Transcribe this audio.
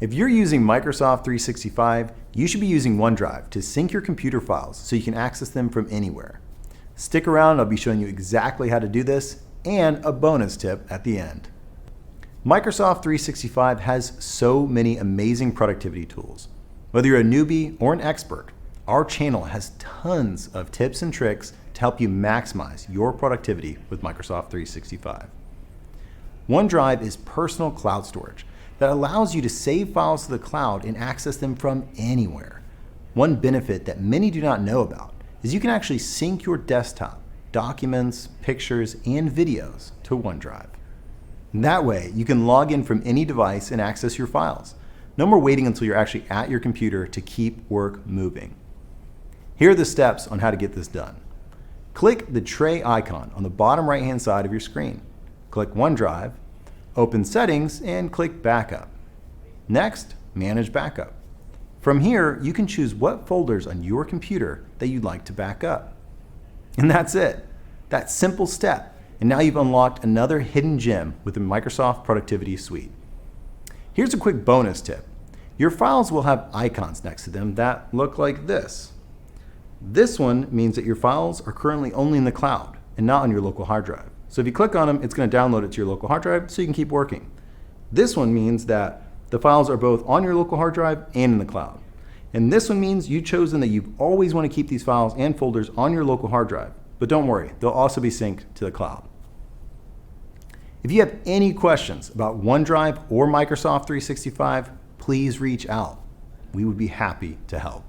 If you're using Microsoft 365, you should be using OneDrive to sync your computer files so you can access them from anywhere. Stick around, I'll be showing you exactly how to do this and a bonus tip at the end. Microsoft 365 has so many amazing productivity tools. Whether you're a newbie or an expert, our channel has tons of tips and tricks to help you maximize your productivity with Microsoft 365. OneDrive is personal cloud storage that allows you to save files to the cloud and access them from anywhere. One benefit that many do not know about is you can actually sync your desktop, documents, pictures, and videos to OneDrive. That way, you can log in from any device and access your files. No more waiting until you're actually at your computer to keep work moving. Here are the steps on how to get this done. Click the tray icon on the bottom right-hand side of your screen. Click OneDrive, open Settings, and click Backup. Next, Manage Backup. From here, you can choose what folders on your computer that you'd like to back up. And that's it. That simple step. And now you've unlocked another hidden gem with the Microsoft Productivity Suite. Here's a quick bonus tip. Your files will have icons next to them that look like this. This one means that your files are currently only in the cloud and not on your local hard drive. So if you click on them, it's going to download it to your local hard drive so you can keep working. This one means that the files are both on your local hard drive and in the cloud. And this one means you've chosen that you always want to keep these files and folders on your local hard drive. But don't worry, they'll also be synced to the cloud. If you have any questions about OneDrive or Microsoft 365, please reach out. We would be happy to help.